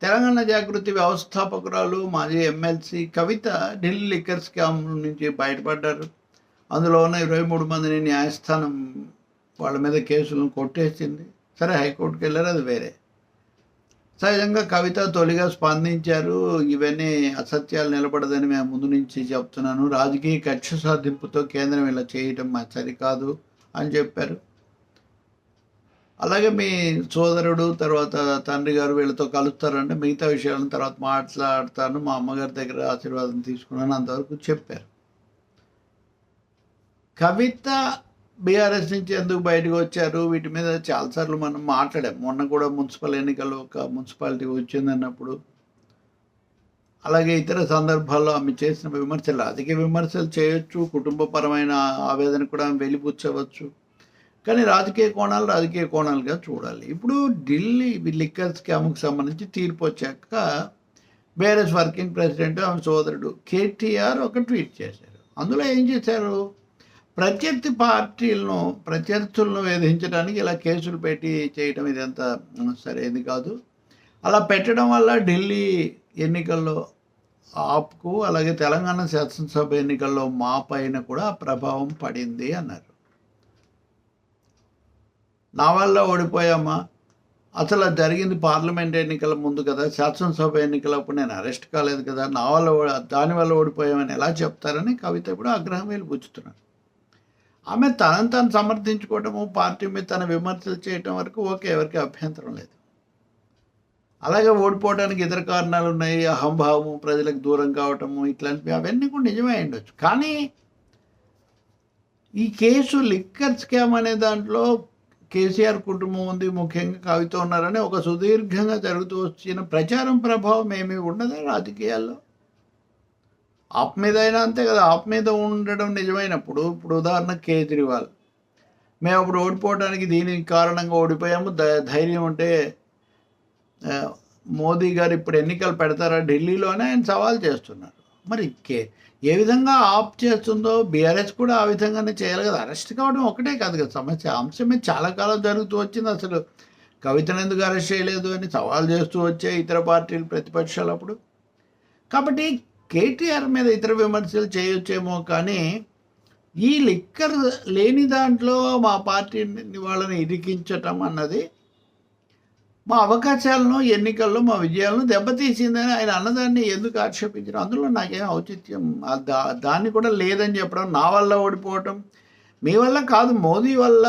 తెలంగాణ జాగృతి వ్యవస్థాపకురాలు మాజీ ఎమ్మెల్సీ కవిత Delhi liquor scam నుంచి బయటపడ్డారు. అందులో ఉన్న 23 మందిని న్యాయస్థానం వాళ్ళ మీద కేసులను కొట్టేసింది. సరే, హైకోర్టుకి వెళ్ళారు, అది వేరే. సహజంగా కవిత తొలిగా స్పందించారు. ఇవన్నీ అసత్యాలు నిలబడదని మేము ముందు నుంచి చెప్తున్నాను, రాజకీయ కక్ష సాధింపుతో కేంద్రం ఇలా చేయటం సరికాదు అని చెప్పారు. అలాగే మీ సోదరుడు తర్వాత తండ్రి గారు వీళ్ళతో కలుస్తారంటే మిగతా విషయాలను తర్వాత మాట్లాడతాను, మా అమ్మగారి దగ్గర ఆశీర్వాదం తీసుకున్నాను, అంతవరకు చెప్పారు. కవిత బీఆర్ఎస్ నుంచి ఎందుకు బయటకు వచ్చారు, వీటి మీద చాలాసార్లు మనం మాట్లాడాం. మొన్న కూడా మున్సిపల్ ఎన్నికల్లో ఒక మున్సిపాలిటీ వచ్చిందన్నప్పుడు, అలాగే ఇతర సందర్భాల్లో ఆమె చేసిన విమర్శలు, రాజకీయ విమర్శలు చేయొచ్చు, కుటుంబపరమైన ఆవేదన కూడా ఆమె వెలిబుచ్చవచ్చు. కానీ రాజకీయ కోణాలుగా చూడాలి. ఇప్పుడు ఢిల్లీ లిక్కర్ స్కామ్కి సంబంధించి తీర్పు వచ్చాక బీఆర్ఎస్ వర్కింగ్ ప్రెసిడెంట్ ఆమె సోదరుడు కేటీఆర్ ఒక ట్వీట్ చేశారు. అందులో ఏం చేశారు, ప్రత్యర్థులను వేధించడానికి ఇలా కేసులు పెట్టి చేయటం ఇదంతా సరైనది కాదు. అలా పెట్టడం వల్ల ఢిల్లీ ఎన్నికల్లో ఆప్కు అలాగే తెలంగాణ శాసనసభ ఎన్నికల్లో మా పైన కూడా ప్రభావం పడింది అన్నారు. నా వల్ల ఓడిపోయామా, అసలు అది జరిగింది పార్లమెంట్ ఎన్నికల ముందు కదా, శాసనసభ ఎన్నికలప్పుడు నేను అరెస్ట్ కాలేదు కదా, దానివల్ల ఓడిపోయామని ఎలా చెప్తారని కవిత కూడా ఆగ్రహం వెలిబుచ్చుతున్నారు. ఆమె తనను తాను సమర్థించుకోవటము, పార్టీ మీద తన విమర్శలు చేయటం వరకు ఓకే, ఎవరికి అభ్యంతరం లేదు. అలాగే ఓడిపోవడానికి ఇతర కారణాలు ఉన్నాయి, అహంభావము, ప్రజలకు దూరం కావటము, ఇట్లాంటివి అవన్నీ కూడా నిజమే ఉండొచ్చు. కానీ ఈ కేసు లిక్కర్ స్కామ్ అనే దాంట్లో కేసీఆర్ కుటుంబం ఉంది, ముఖ్యంగా కవిత ఉన్నారని ఒక సుదీర్ఘంగా జరుగుతూ వచ్చిన ప్రచారం ప్రభావం ఏమీ ఉండదా రాజకీయాల్లో? ఆప్ మీద అయినా అంతే కదా, ఆప్ మీద ఉండడం నిజమైనప్పుడు, ఇప్పుడు ఉదాహరణకు కేజ్రీవాల్, మేము అప్పుడు ఓడిపోవడానికి దీనికి కారణంగా ఓడిపోయాము, ధైర్యం ఉంటే మోదీ గారు ఇప్పుడు ఎన్నికలు పెడతారా ఢిల్లీలోనే ఆయన సవాల్ చేస్తున్నారు. మరి ఏ విధంగా ఆప్ చేస్తుందో బీఆర్ఎస్ కూడా ఆ విధంగానే చేయాలి కదా. అరెస్ట్ కావడం ఒకటే కాదు కదా సమస్య, అంశమే చాలా కాలం జరుగుతూ వచ్చింది. అసలు కవితను ఎందుకు అరెస్ట్ చేయలేదు అని సవాల్ చేస్తూ వచ్చాయి ఇతర పార్టీలు, ప్రతిపక్షాలు అప్పుడు. కాబట్టి కేటీఆర్ మీద ఇతర విమర్శలు చేయొచ్చేమో, కానీ ఈ లిక్కర్ లేని దాంట్లో మా పార్టీని వాళ్ళని ఇరికించటం అన్నది మా అవకాశాలను, ఎన్నికల్లో మా విజయాలను దెబ్బతీసిందని ఆయన అన్నదాన్ని ఎందుకు ఆక్షేపించడం, అందులో నాకేం ఔచిత్యం, దాన్ని కూడా లేదని చెప్పడం, నా వల్ల ఓడిపోవటం, మీ వల్ల కాదు మోదీ వల్ల.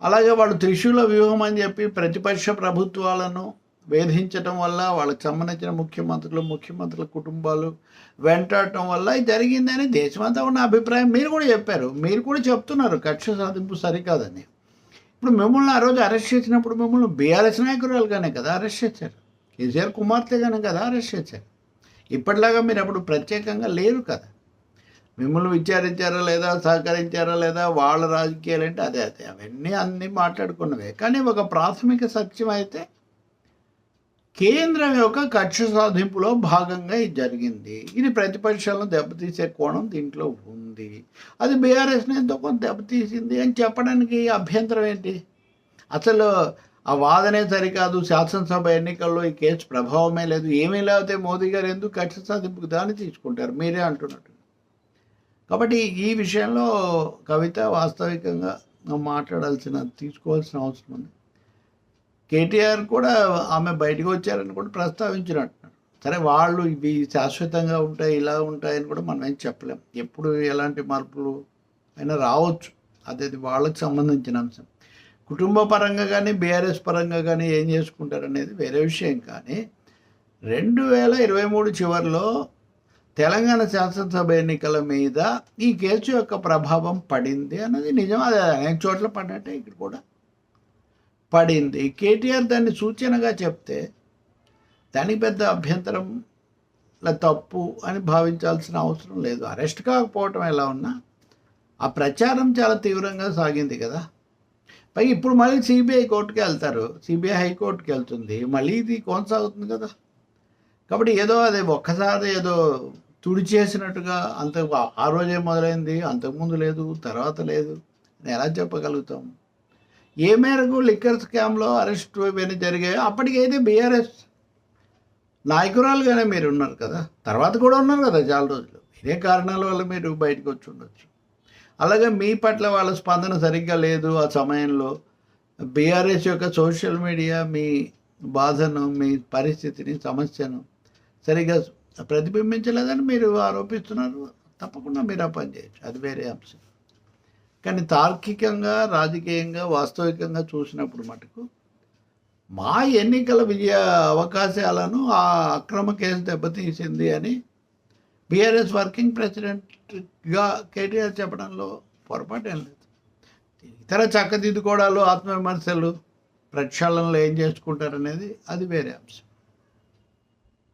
అలాగే వాళ్ళు త్రిశూల వ్యూహం అని చెప్పి ప్రతిపక్ష ప్రభుత్వాలను వేధించటం వల్ల, వాళ్ళకి సంబంధించిన ముఖ్యమంత్రుల కుటుంబాలు వెంటాడటం వల్ల ఇది జరిగిందని దేశమంతా ఉన్న అభిప్రాయం మీరు కూడా చెప్పారు, మీరు కూడా చెప్తున్నారు కక్ష సాధింపు సరికాదని. ఇప్పుడు మిమ్మల్ని ఆ రోజు అరెస్ట్ చేసినప్పుడు మిమ్మల్ని బీఆర్ఎస్ నాయకురాలుగానే కదా అరెస్ట్ చేశారు, కేసీఆర్ కుమార్తెగానే కదా అరెస్ట్ చేశారు. ఇప్పటిలాగా మీరు అప్పుడు ప్రత్యేకంగా లేరు కదా. మిమ్మల్ని విచారించారా లేదా, సహకరించారా లేదా, వాళ్ళ రాజకీయాలు అంటే అదే అవన్నీ మాట్లాడుకున్నవే. కానీ ఒక ప్రాథమిక సత్యం అయితే కేంద్రం యొక్క కక్ష సాధింపులో భాగంగా ఇది జరిగింది. ఇది ప్రతిపక్షాలను దెబ్బతీసే కోణం దీంట్లో ఉంది. అది బీఆర్ఎస్ని ఎంతో కొంత దెబ్బతీసింది అని చెప్పడానికి అభ్యంతరం ఏంటి? అసలు ఆ వాదనే సరికాదు, శాసనసభ ఎన్నికల్లో ఈ కేసు ప్రభావమే లేదు, ఏమీ లేకపోతే మోదీ గారు ఎందుకు కక్ష సాధింపుకు దాన్ని తీసుకుంటారు, మీరే అంటున్నట్టు. కాబట్టి ఈ విషయంలో కవిత వాస్తవికంగా తీసుకోవాల్సిన అవసరం ఉంది. కేటీఆర్ కూడా ఆమె బయటకు వచ్చారని కూడా ప్రస్తావించినట్టున్నారు. సరే, వాళ్ళు ఇవి శాశ్వతంగా ఉంటాయి, ఇలా ఉంటాయని కూడా మనం ఏం చెప్పలేం. ఎప్పుడు ఎలాంటి మార్పులు అయినా రావచ్చు, అది వాళ్ళకి సంబంధించిన అంశం. కుటుంబ పరంగా కానీ బీఆర్ఎస్ పరంగా కానీ ఏం చేసుకుంటారనేది వేరే విషయం. కానీ 2023 చివరిలో తెలంగాణ శాసనసభ ఎన్నికల మీద ఈ కేసు యొక్క ప్రభావం పడింది అన్నది నిజం. అది అనేక చోట్ల పడినట్టే ఇక్కడ కూడా పడింది. కేటీఆర్ దాన్ని సూచనగా చెప్తే దానికి పెద్ద అభ్యంతరం తప్పు అని భావించాల్సిన అవసరం లేదు. అరెస్ట్ కాకపోవటం ఎలా ఉన్నా ఆ ప్రచారం చాలా తీవ్రంగా సాగింది కదా. పైగా ఇప్పుడు మళ్ళీ సిబిఐ కోర్టుకి వెళ్తారు, సిబిఐ హైకోర్టుకి వెళ్తుంది, మళ్ళీ ఇది కొనసాగుతుంది కదా. కాబట్టి అది ఒక్కసారి తుడిచేసినట్టుగా ఆ రోజే మొదలైంది, అంతకుముందు లేదు, తర్వాత లేదు అని ఎలా చెప్పగలుగుతాం? ఏ మేరకు లిక్కర్ స్కామ్లో అరెస్ట్ ఇవన్నీ జరిగాయో అప్పటికైతే బీఆర్ఎస్ నాయకురాలుగానే మీరు ఉన్నారు కదా, తర్వాత కూడా ఉన్నారు కదా చాలా రోజులు. ఇదే కారణాల వల్ల మీరు బయటకు వచ్చి ఉండొచ్చు. అలాగే మీ పట్ల వాళ్ళ స్పందన సరిగ్గా లేదు ఆ సమయంలో. బీఆర్ఎస్ యొక్క సోషల్ మీడియా మీ బాధను, మీ పరిస్థితిని, సమస్యను సరిగ్గా ప్రతిబింబించలేదని మీరు ఆరోపిస్తున్నారు. తప్పకుండా మీరు ఆ పని చేయొచ్చు, అది వేరే అంశం. కానీ తార్కికంగా, రాజకీయంగా, వాస్తవికంగా చూసినప్పుడు మటుకు మా ఎన్నికల విజయ అవకాశాలను ఆ అక్రమ కేసు దెబ్బతీసింది అని బీఆర్ఎస్ వర్కింగ్ ప్రెసిడెంట్గా కేటీఆర్ చెప్పడంలో పొరపాటేం లేదు. ఇతర చక్కదిద్దుకోవడాలు, ఆత్మవిమర్శలు, ప్రక్షాళనలు ఏం చేసుకుంటారనేది అది వేరే అంశం.